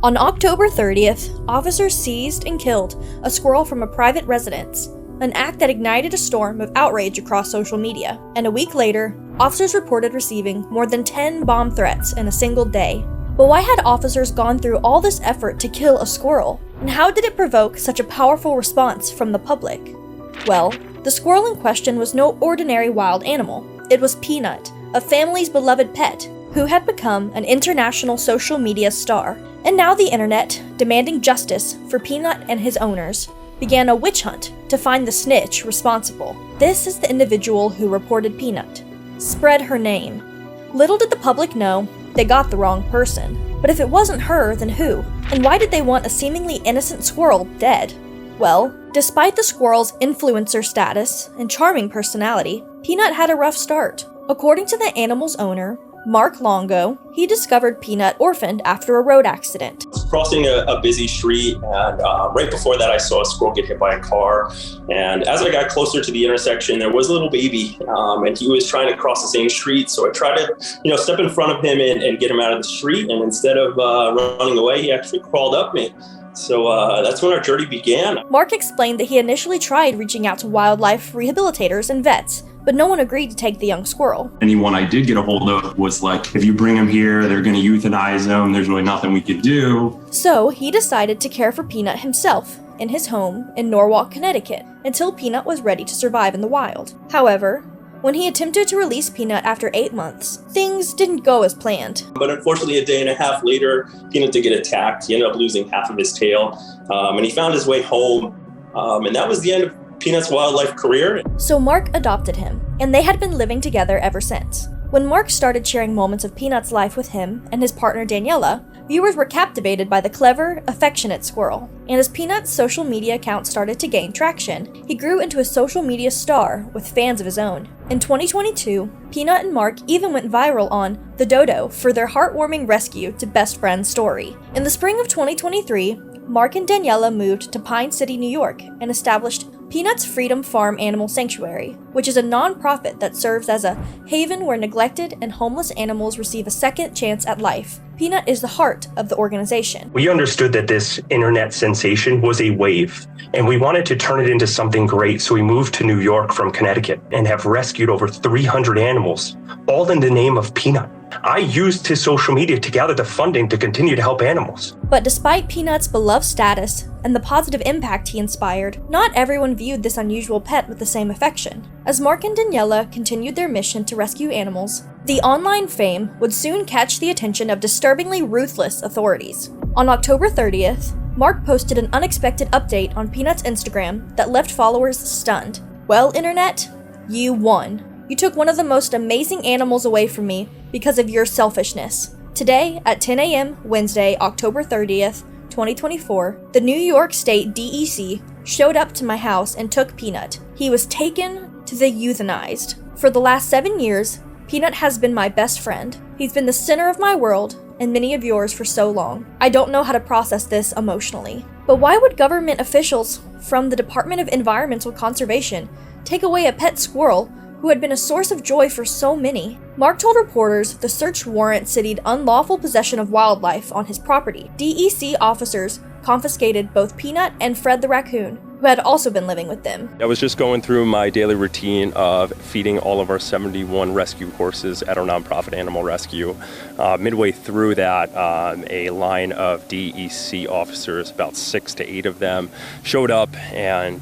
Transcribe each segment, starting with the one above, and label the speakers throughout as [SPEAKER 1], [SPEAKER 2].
[SPEAKER 1] On October 30th, officers seized and killed a squirrel from a private residence, an act that ignited a storm of outrage across social media. And a week later, officers reported receiving more than 10 bomb threats in a single day. But why had officers gone through all this effort to kill a squirrel? And how did it provoke such a powerful response from the public? Well, the squirrel in question was no ordinary wild animal. It was Peanut, a family's beloved pet, who had become an international social media star. And now the internet, demanding justice for Peanut and his owners, began a witch hunt to find the snitch responsible. This is the individual who reported Peanut. Spread her name. Little did the public know, they got the wrong person. But if it wasn't her, then who? And why did they want a seemingly innocent squirrel dead? Well, despite the squirrel's influencer status and charming personality, Peanut had a rough start. According to the animal's owner, Mark Longo, he discovered Peanut orphaned after a road accident.
[SPEAKER 2] Crossing a busy street, and right before that I saw a squirrel get hit by a car. And as I got closer to the intersection, there was a little baby, and he was trying to cross the same street. So I tried to, step in front of him and get him out of the street. And instead of running away, he actually crawled up me. So that's when our journey began.
[SPEAKER 1] Mark explained that he initially tried reaching out to wildlife rehabilitators and vets, but no one agreed to take the young squirrel.
[SPEAKER 3] Anyone I did get a hold of was like, if you bring him here, they're going to euthanize him. There's really nothing we could do.
[SPEAKER 1] So he decided to care for Peanut himself in his home in Norwalk, Connecticut, until Peanut was ready to survive in the wild. However, when he attempted to release Peanut after 8 months, things didn't go as planned.
[SPEAKER 2] But unfortunately, a day and a half later, Peanut did get attacked. He ended up losing half of his tail, and he found his way home. And that was the end of Peanut's wildlife career.
[SPEAKER 1] So Mark adopted him, and they had been living together ever since. When Mark started sharing moments of Peanut's life with him and his partner Daniela, viewers were captivated by the clever, affectionate squirrel. And as Peanut's social media account started to gain traction, he grew into a social media star with fans of his own. In 2022, Peanut and Mark even went viral on The Dodo for their heartwarming rescue to best friend story. In the spring of 2023, Mark and Daniela moved to Pine City, New York, and established Peanut's Freedom Farm Animal Sanctuary, which is a non-profit that serves as a haven where neglected and homeless animals receive a second chance at life. Peanut is the heart of the organization.
[SPEAKER 4] We understood that this internet sensation was a wave, and we wanted to turn it into something great, so we moved to New York from Connecticut and have rescued over 300 animals, all in the name of Peanut. I used his social media to gather the funding to continue to help animals.
[SPEAKER 1] But despite Peanut's beloved status and the positive impact he inspired, not everyone viewed this unusual pet with the same affection. As Mark and Daniela continued their mission to rescue animals, the online fame would soon catch the attention of disturbingly ruthless authorities. On October 30th, Mark posted an unexpected update on Peanut's Instagram that left followers stunned. Well, internet, you won. You took one of the most amazing animals away from me because of your selfishness. Today, at 10 a.m. Wednesday, October 30th, 2024, the New York State DEC showed up to my house and took Peanut. He was taken to the euthanized. For the last 7 years, Peanut has been my best friend. He's been the center of my world and many of yours for so long. I don't know how to process this emotionally. But why would government officials from the Department of Environmental Conservation take away a pet squirrel who had been a source of joy for so many? Mark told reporters the search warrant cited unlawful possession of wildlife on his property. DEC officers confiscated both Peanut and Fred the raccoon, who had also been living with them.
[SPEAKER 5] I was just going through my daily routine of feeding all of our 71 rescue horses at our nonprofit animal rescue. Midway through that, a line of DEC officers, about 6 to 8 of them, showed up and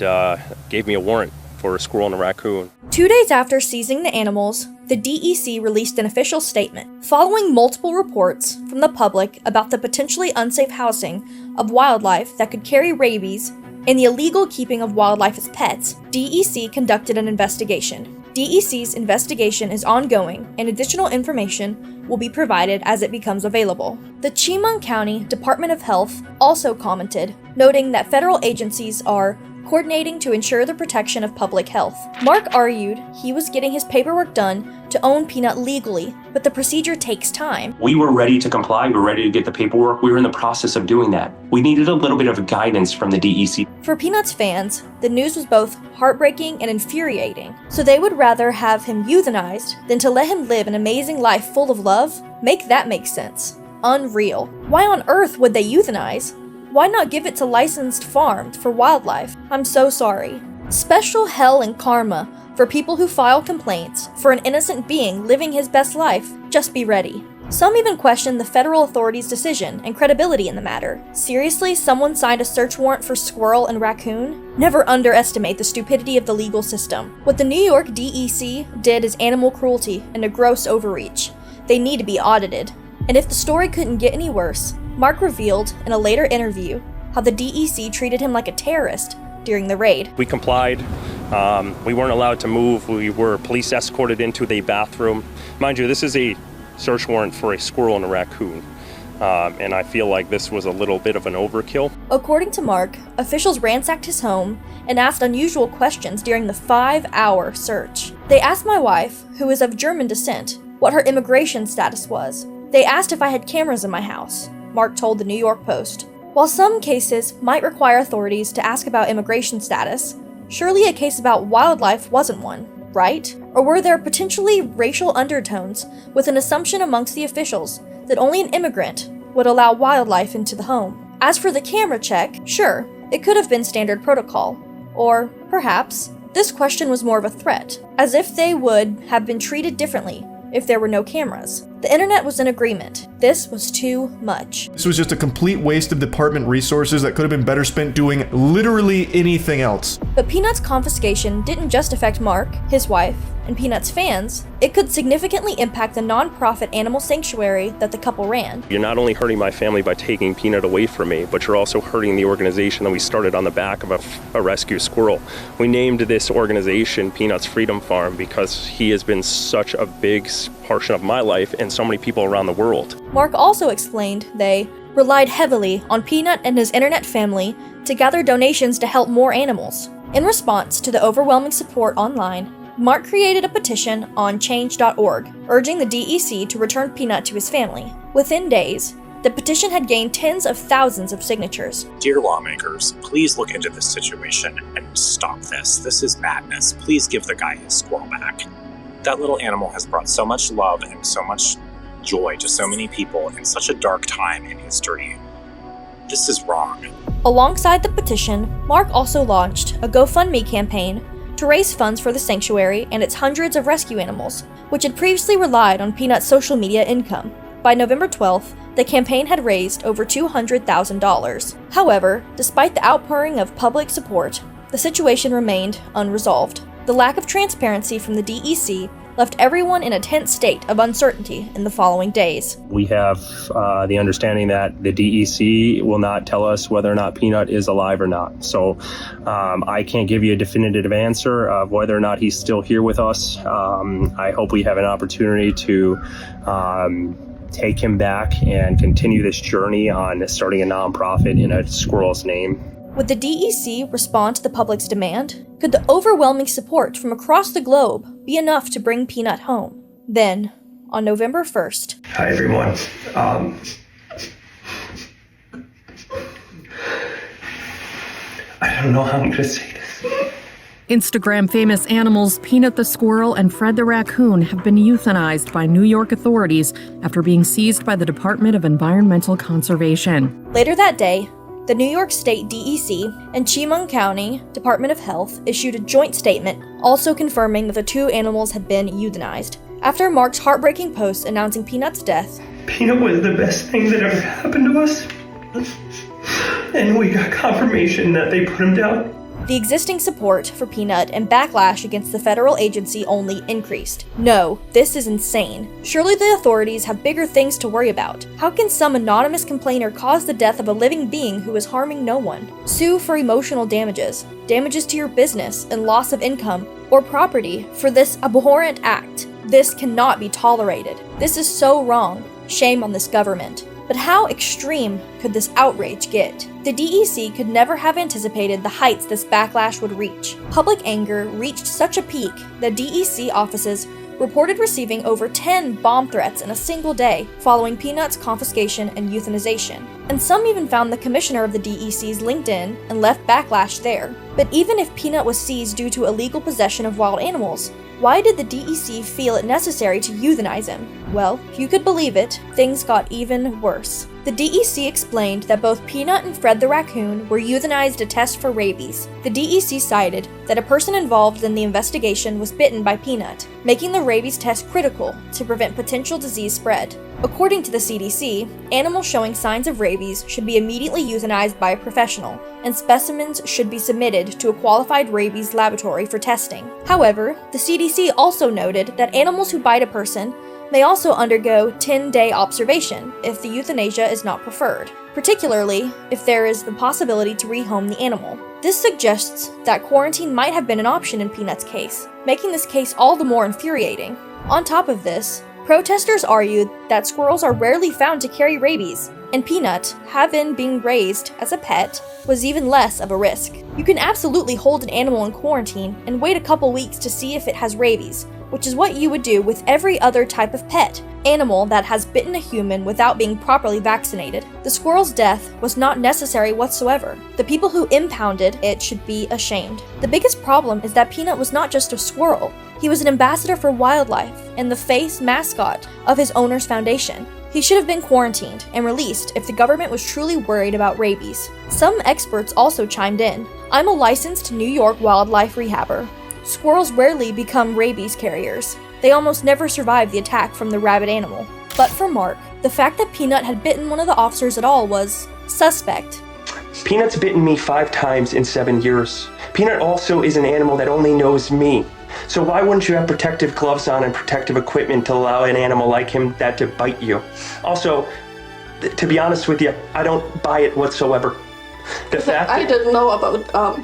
[SPEAKER 5] gave me a warrant for a squirrel and a raccoon.
[SPEAKER 1] 2 days after seizing the animals, the DEC released an official statement. Following multiple reports from the public about the potentially unsafe housing of wildlife that could carry rabies and the illegal keeping of wildlife as pets, DEC conducted an investigation. DEC's investigation is ongoing, and additional information will be provided as it becomes available. The Chemung County Department of Health also commented, noting that federal agencies are coordinating to ensure the protection of public health. Mark argued he was getting his paperwork done to own Peanut legally, but the procedure takes time.
[SPEAKER 4] We were ready to comply. We were ready to get the paperwork. We were in the process of doing that. We needed a little bit of guidance from the DEC.
[SPEAKER 1] For Peanut's fans, the news was both heartbreaking and infuriating, so they would rather have him euthanized than to let him live an amazing life full of love. Make that make sense. unreal. Why on earth would they euthanize? Why not give it to licensed farms for wildlife? I'm so sorry. Special hell and karma for people who file complaints for an innocent being living his best life. Just be ready. Some even question the federal authorities' decision and credibility in the matter. Seriously, someone signed a search warrant for squirrel and raccoon? Never underestimate the stupidity of the legal system. What the New York DEC did is animal cruelty and a gross overreach. They need to be audited. And if the story couldn't get any worse, Mark revealed in a later interview how the DEC treated him like a terrorist during the raid.
[SPEAKER 5] We complied. We weren't allowed to move. We were police escorted into the bathroom. Mind you, this is a search warrant for a squirrel and a raccoon. And I feel like this was a little bit of an overkill.
[SPEAKER 1] According to Mark, officials ransacked his home and asked unusual questions during the 5-hour search. They asked my wife, who is of German descent, what her immigration status was. They asked if I had cameras in my house, Mark told the New York Post. While some cases might require authorities to ask about immigration status, surely a case about wildlife wasn't one, right? Or were there potentially racial undertones with an assumption amongst the officials that only an immigrant would allow wildlife into the home? As for the camera check, sure, it could have been standard protocol. Or, perhaps, this question was more of a threat, as if they would have been treated differently if there were no cameras. The internet was in agreement. This was too much.
[SPEAKER 6] This was just a complete waste of department resources that could have been better spent doing literally anything else.
[SPEAKER 1] But Peanut's confiscation didn't just affect Mark, his wife, and Peanut's fans. It could significantly impact the non-profit animal sanctuary that the couple ran.
[SPEAKER 5] You're not only hurting my family by taking Peanut away from me, but you're also hurting the organization that we started on the back of a rescue squirrel. We named this organization Peanut's Freedom Farm because he has been such a big portion of my life and so many people around the world.
[SPEAKER 1] Mark also explained they relied heavily on Peanut and his internet family to gather donations to help more animals. In response to the overwhelming support online, Mark created a petition on change.org, urging the DEC to return Peanut to his family. Within days, the petition had gained tens of thousands of signatures.
[SPEAKER 7] Dear lawmakers, please look into this situation and stop this. This is madness. Please give the guy his squirrel back. That little animal has brought so much love and so much joy to so many people in such a dark time in history. This is wrong.
[SPEAKER 1] Alongside the petition, Mark also launched a GoFundMe campaign to raise funds for the sanctuary and its hundreds of rescue animals, which had previously relied on Peanut's social media income. By November 12th, the campaign had raised over $200,000. However, despite the outpouring of public support, the situation remained unresolved. The lack of transparency from the DEC left everyone in a tense state of uncertainty in the following days.
[SPEAKER 5] We have the understanding that the DEC will not tell us whether or not Peanut is alive or not. So I can't give you a definitive answer of whether or not he's still here with us. I hope we have an opportunity to take him back and continue this journey on starting a nonprofit in a squirrel's name.
[SPEAKER 1] Would the DEC respond to the public's demand? Could the overwhelming support from across the globe be enough to bring Peanut home? Then, on November 1st...
[SPEAKER 4] Hi, everyone. I don't know how I'm going to say this.
[SPEAKER 8] Instagram famous animals Peanut the squirrel and Fred the raccoon have been euthanized by New York authorities after being seized by the Department of Environmental Conservation.
[SPEAKER 1] Later that day, the New York State DEC and Chemung County Department of Health issued a joint statement also confirming that the two animals had been euthanized. After Mark's heartbreaking post announcing Peanut's death,
[SPEAKER 4] Peanut was the best thing that ever happened to us. And we got confirmation that they put him down.
[SPEAKER 1] the existing support for Peanut and backlash against the federal agency only increased. No, this is insane. Surely the authorities have bigger things to worry about. How can some anonymous complainer cause the death of a living being who is harming no one? Sue for emotional damages, damages to your business, and loss of income or property for this abhorrent act. This cannot be tolerated. This is so wrong. Shame on this government. But how extreme could this outrage get? The DEC could never have anticipated the heights this backlash would reach. Public anger reached such a peak that DEC offices reported receiving over 10 bomb threats in a single day following Peanut's confiscation and euthanization. And some even found the commissioner of the DEC's LinkedIn and left backlash there. But even if Peanut was seized due to illegal possession of wild animals, Why did the DEC feel it necessary to euthanize him? Well, if you could believe it, things got even worse. The DEC explained that both Peanut and Fred the raccoon were euthanized to test for rabies. The DEC cited that a person involved in the investigation was bitten by Peanut, making the rabies test critical to prevent potential disease spread. According to the CDC, animals showing signs of rabies should be immediately euthanized by a professional, and specimens should be submitted to a qualified rabies laboratory for testing. However, the CDC also noted that animals who bite a person may also undergo 10-day observation if the euthanasia is not preferred, particularly if there is the possibility to rehome the animal. This suggests that quarantine might have been an option in Peanut's case, making this case all the more infuriating. On top of this, protesters argued that squirrels are rarely found to carry rabies, and Peanut, having been raised as a pet, was even less of a risk. You can absolutely hold an animal in quarantine and wait a couple weeks to see if it has rabies, which is what you would do with every other type of pet animal that has bitten a human without being properly vaccinated. The squirrel's death was not necessary whatsoever. The people who impounded it should be ashamed. The biggest problem is that Peanut was not just a squirrel. He was an ambassador for wildlife and the face mascot of his owner's foundation. He should have been quarantined and released if the government was truly worried about rabies. Some experts also chimed in. I'm a licensed New York wildlife rehabber. Squirrels rarely become rabies carriers. They almost never survive the attack from the rabid animal. But for Mark, the fact that Peanut had bitten one of the officers at all was suspect.
[SPEAKER 4] Peanut's bitten me 5 times in 7 years. Peanut also is an animal that only knows me. So why wouldn't you have protective gloves on and protective equipment to allow an animal like him that to bite you? Also, to be honest with you, I don't buy it whatsoever. The fact
[SPEAKER 9] I didn't know about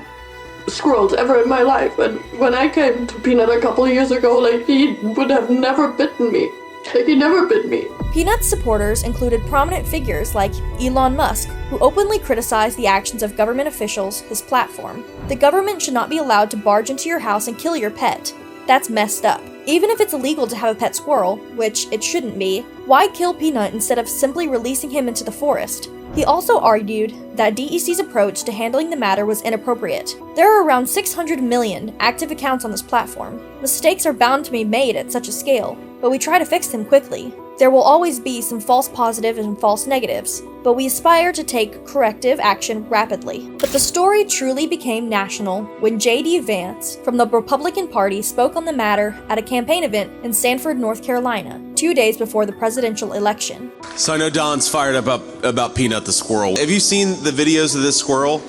[SPEAKER 9] squirrels ever in my life, and when I came to Peanut a couple of years ago, he would have never bitten me. He never bit me.
[SPEAKER 1] Peanut's supporters included prominent figures like Elon Musk, who openly criticized the actions of government officials, his platform. The government should not be allowed to barge into your house and kill your pet. That's messed up. Even if it's illegal to have a pet squirrel, which it shouldn't be, why kill Peanut instead of simply releasing him into the forest? He also argued that DEC's approach to handling the matter was inappropriate. There are around 600 million active accounts on this platform. Mistakes are bound to be made at such a scale, but we try to fix them quickly. There will always be some false positives and false negatives, but we aspire to take corrective action rapidly. But the story truly became national when J.D. Vance from the Republican Party spoke on the matter at a campaign event in Sanford, North Carolina, 2 days before the presidential election.
[SPEAKER 10] So I know Don's fired up about Peanut the squirrel. Have you seen the videos of this squirrel?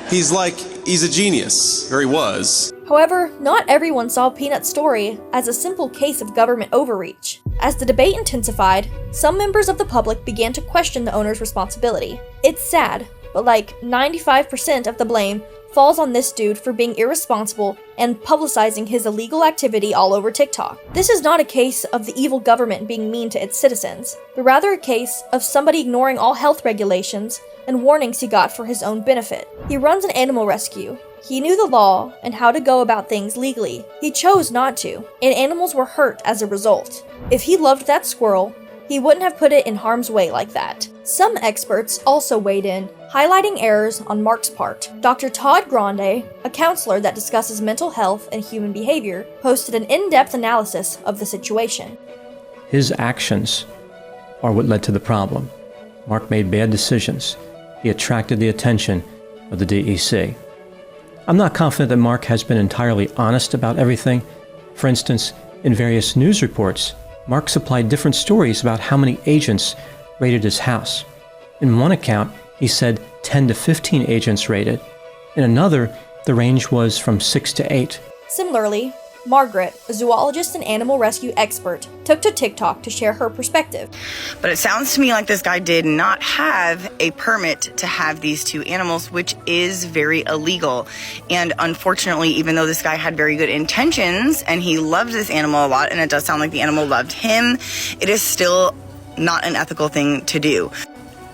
[SPEAKER 10] He's a genius, or he was.
[SPEAKER 1] However, not everyone saw Peanut's story as a simple case of government overreach. As the debate intensified, some members of the public began to question the owner's responsibility. It's sad, but 95% of the blame falls on this dude for being irresponsible and publicizing his illegal activity all over TikTok. This is not a case of the evil government being mean to its citizens, but rather a case of somebody ignoring all health regulations and warnings he got for his own benefit. He runs an animal rescue. He knew the law and how to go about things legally. He chose not to, and animals were hurt as a result. If he loved that squirrel, he wouldn't have put it in harm's way like that. Some experts also weighed in, highlighting errors on Mark's part. Dr. Todd Grande, a counselor that discusses mental health and human behavior, posted an in-depth analysis of the situation.
[SPEAKER 11] His actions are what led to the problem. Mark made bad decisions. He attracted the attention of the DEC. I'm not confident that Mark has been entirely honest about everything. For instance, in various news reports, Mark supplied different stories about how many agents raided his house. In one account, he said 10 to 15 agents raided. In another, the range was from 6 to 8.
[SPEAKER 1] Similarly, Margaret, a zoologist and animal rescue expert, took to TikTok to share her perspective.
[SPEAKER 12] But it sounds to me like this guy did not have a permit to have these 2 animals, which is very illegal. And unfortunately, even though this guy had very good intentions and he loved this animal a lot, and it does sound like the animal loved him, it is still not an ethical thing to do.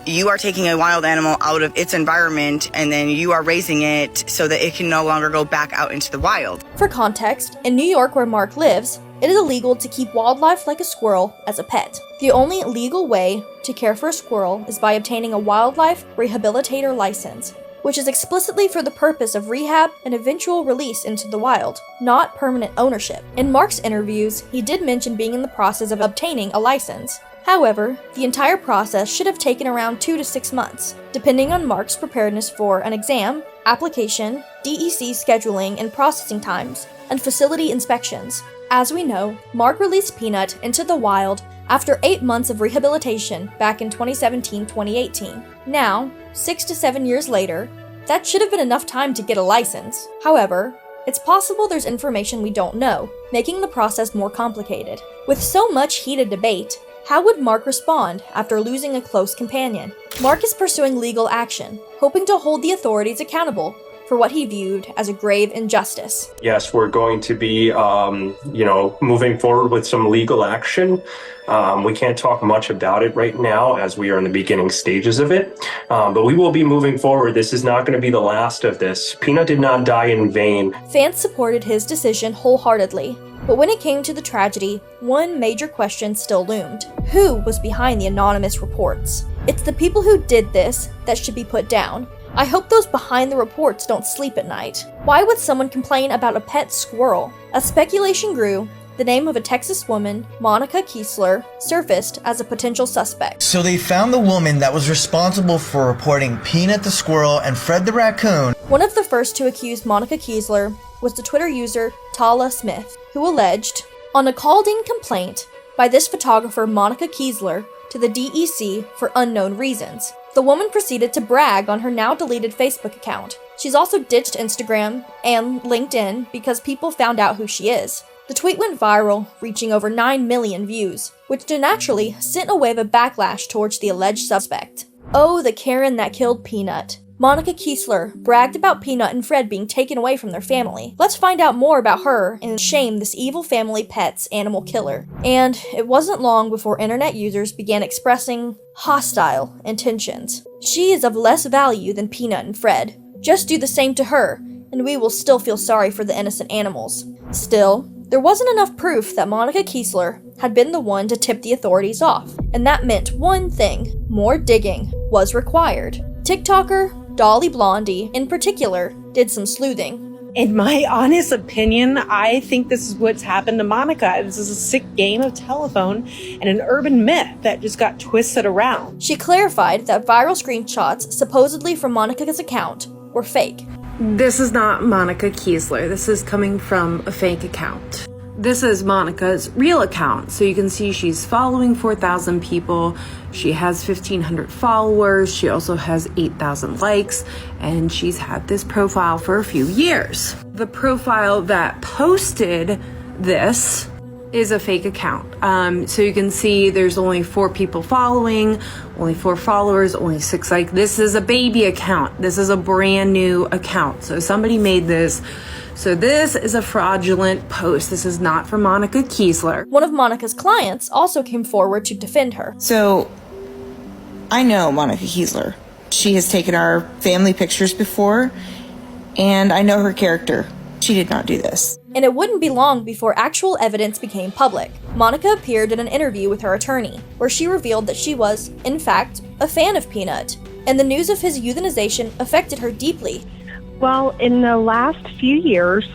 [SPEAKER 12] You are taking a wild animal out of its environment and then you are raising it so that it can no longer go back out into the wild.
[SPEAKER 1] For context, in New York where Mark lives, it is illegal to keep wildlife like a squirrel as a pet. The only legal way to care for a squirrel is by obtaining a wildlife rehabilitator license. which is explicitly for the purpose of rehab and eventual release into the wild, not permanent ownership. In Mark's interviews, he did mention being in the process of obtaining a license. However, the entire process should have taken around 2 to 6 months, depending on Mark's preparedness for an exam, application, DEC scheduling and processing times, and facility inspections. As we know, Mark released Peanut into the wild after 8 months of rehabilitation back in 2017-2018. Now, 6 to 7 years later, that should have been enough time to get a license. However, it's possible there's information we don't know, making the process more complicated. With so much heated debate, how would Mark respond after losing a close companion? Mark is pursuing legal action, hoping to hold the authorities accountable for what he viewed as a grave injustice.
[SPEAKER 4] Yes, we're going to be, moving forward with some legal action. We can't talk much about it right now as we are in the beginning stages of it, but we will be moving forward. This is not going to be the last of this. Peanut did not die in vain.
[SPEAKER 1] Fans supported his decision wholeheartedly, but when it came to the tragedy, one major question still loomed. Who was behind the anonymous reports? It's the people who did this that should be put down. I hope those behind the reports don't sleep at night. Why would someone complain about a pet squirrel? As speculation grew, the name of a Texas woman, Monica Kiesler, surfaced as a potential suspect.
[SPEAKER 13] So they found the woman that was responsible for reporting Peanut the squirrel and Fred the raccoon.
[SPEAKER 1] One of the first to accuse Monica Kiesler was the Twitter user Tala Smith, who alleged, on a called-in complaint by this photographer Monica Kiesler to the DEC for unknown reasons, the woman proceeded to brag on her now-deleted Facebook account. She's also ditched Instagram and LinkedIn because people found out who she is. The tweet went viral, reaching over 9 million views, which naturally sent a wave of backlash towards the alleged suspect. Oh, the Karen that killed Peanut. Monica Kiesler bragged about Peanut and Fred being taken away from their family. Let's find out more about her and shame this evil family pet's animal killer. And it wasn't long before internet users began expressing hostile intentions. She is of less value than Peanut and Fred. Just do the same to her, and we will still feel sorry for the innocent animals. Still, there wasn't enough proof that Monica Kiesler had been the one to tip the authorities off, and that meant one thing: more digging was required. TikToker Dolly Blondie, in particular, did some sleuthing.
[SPEAKER 14] In my honest opinion, I think this is what's happened to Monica. This is a sick game of telephone and an urban myth that just got twisted around.
[SPEAKER 1] She clarified that viral screenshots, supposedly from Monica's account, were fake.
[SPEAKER 15] This is not Monica Kiesler. This is coming from a fake account. This is Monica's real account. So you can see she's following 4,000 people. She has 1,500 followers. She also has 8,000 likes, and she's had this profile for a few years. The profile that posted this is a fake account. So you can see there's only 4 people following, only 4 followers, only 6 likes. This is a baby account. This is a brand new account. So somebody made this. So this is a fraudulent post. This is not from Monica Kiesler.
[SPEAKER 1] One of Monica's clients also came forward to defend her.
[SPEAKER 12] So I know Monica Kiesler. She has taken our family pictures before, and I know her character. She did not do this.
[SPEAKER 1] And it wouldn't be long before actual evidence became public. Monica appeared in an interview with her attorney, where she revealed that she was, in fact, a fan of Peanut, and the news of his euthanization affected her deeply.
[SPEAKER 16] Well, in the last few years,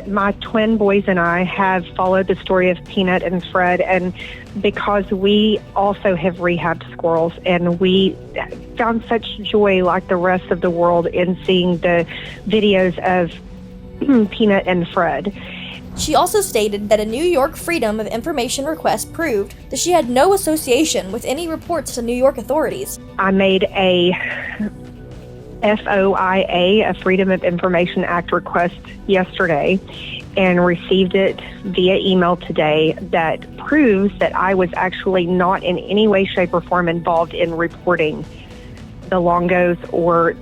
[SPEAKER 16] my twin boys and I have followed the story of Peanut and Fred, and because we also have rehabbed squirrels, and we found such joy, like the rest of the world, in seeing the videos of Peanut and Fred.
[SPEAKER 1] She also stated that a New York Freedom of Information request proved that she had no association with any reports to New York authorities.
[SPEAKER 16] I made a FOIA, a Freedom of Information Act request yesterday, and received it via email today that proves that I was actually not in any way, shape, or form involved in reporting the Longos or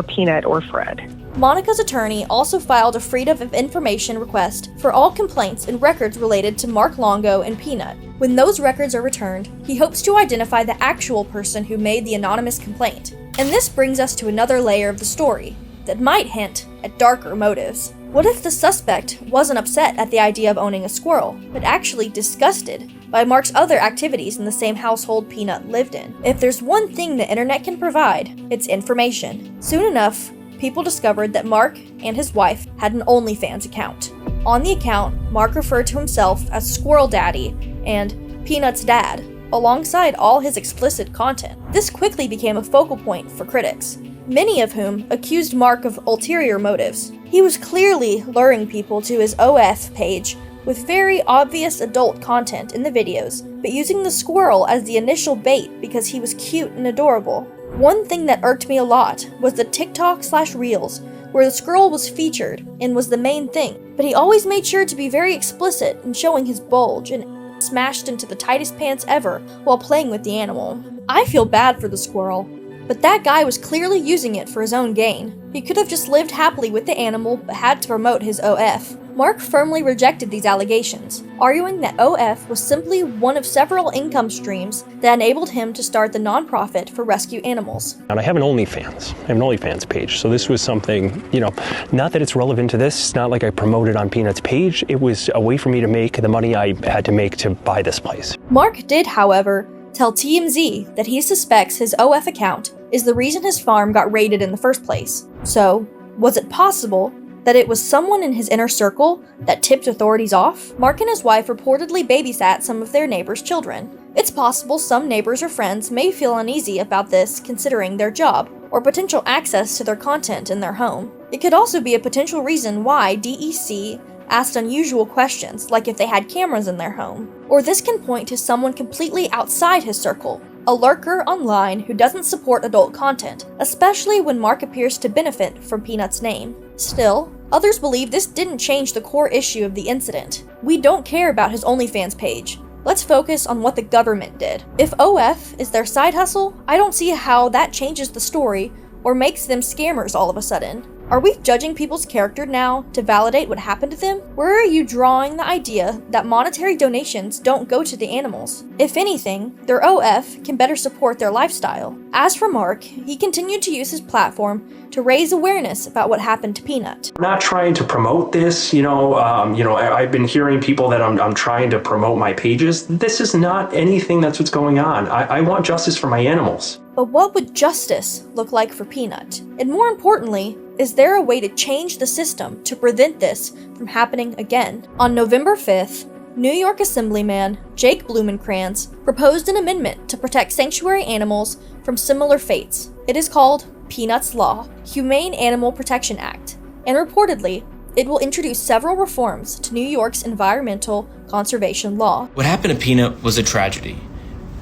[SPEAKER 16] Peanut or Fred.
[SPEAKER 1] Monica's attorney also filed a Freedom of Information request for all complaints and records related to Mark Longo and Peanut. When those records are returned, he hopes to identify the actual person who made the anonymous complaint. And this brings us to another layer of the story that might hint at darker motives. What if the suspect wasn't upset at the idea of owning a squirrel, but actually disgusted by Mark's other activities in the same household Peanut lived in. If there's one thing the internet can provide, it's information. Soon enough, people discovered that Mark and his wife had an OnlyFans account. On the account, Mark referred to himself as Squirrel Daddy and Peanut's Dad, alongside all his explicit content. This quickly became a focal point for critics, many of whom accused Mark of ulterior motives. He was clearly luring people to his OF page with very obvious adult content in the videos, but using the squirrel as the initial bait because he was cute and adorable. One thing that irked me a lot was the TikTok/Reels, where the squirrel was featured and was the main thing, but he always made sure to be very explicit in showing his bulge and smashed into the tightest pants ever while playing with the animal. I feel bad for the squirrel, but that guy was clearly using it for his own gain. He could have just lived happily with the animal but had to promote his OF. Mark firmly rejected these allegations, arguing that OF was simply one of several income streams that enabled him to start the nonprofit for rescue animals.
[SPEAKER 17] And I have an OnlyFans page, so this was something, not that it's relevant to this, it's not like I promoted on Peanut's page, it was a way for me to make the money I had to make to buy this place.
[SPEAKER 1] Mark did, however, tell TMZ that he suspects his OF account is the reason his farm got raided in the first place. So, was it possible that it was someone in his inner circle that tipped authorities off? Mark and his wife reportedly babysat some of their neighbors' children. It's possible some neighbors or friends may feel uneasy about this considering their job, or potential access to their content in their home. It could also be a potential reason why DEC asked unusual questions, like if they had cameras in their home. Or this can point to someone completely outside his circle, a lurker online who doesn't support adult content, especially when Mark appears to benefit from Peanut's name. Still, others believe this didn't change the core issue of the incident. We don't care about his OnlyFans page. Let's focus on what the government did. If OF is their side hustle, I don't see how that changes the story or makes them scammers all of a sudden. Are we judging people's character now to validate what happened to them? Where are you drawing the idea that monetary donations don't go to the animals? If anything, their OF can better support their lifestyle. As for Mark, he continued to use his platform to raise awareness about what happened to Peanut.
[SPEAKER 4] I'm not trying to promote this, I've been hearing people that I'm trying to promote my pages. This is not anything that's what's going on. I want justice for my animals.
[SPEAKER 1] But what would justice look like for Peanut? And more importantly, is there a way to change the system to prevent this from happening again? On November 5th, New York Assemblyman Jake Blumenkrantz proposed an amendment to protect sanctuary animals from similar fates. It is called Peanut's Law, Humane Animal Protection Act, and reportedly, it will introduce several reforms to New York's environmental conservation law.
[SPEAKER 18] What happened to Peanut was a tragedy,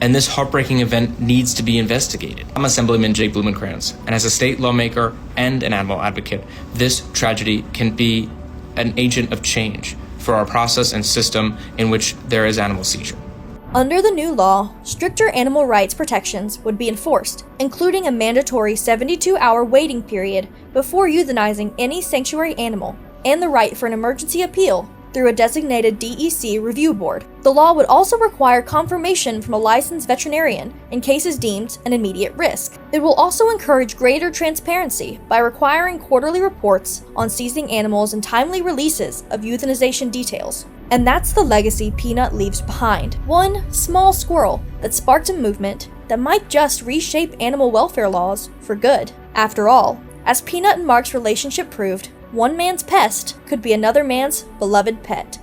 [SPEAKER 18] and this heartbreaking event needs to be investigated. I'm Assemblyman Jake Blumenkrantz, and as a state lawmaker and an animal advocate, this tragedy can be an agent of change for our process and system in which there is animal seizure.
[SPEAKER 1] Under the new law, stricter animal rights protections would be enforced, including a mandatory 72-hour waiting period before euthanizing any sanctuary animal, and the right for an emergency appeal through a designated DEC review board. The law would also require confirmation from a licensed veterinarian in cases deemed an immediate risk. It will also encourage greater transparency by requiring quarterly reports on seizing animals and timely releases of euthanization details. And that's the legacy Peanut leaves behind. One small squirrel that sparked a movement that might just reshape animal welfare laws for good. After all, as Peanut and Mark's relationship proved, one man's pest could be another man's beloved pet.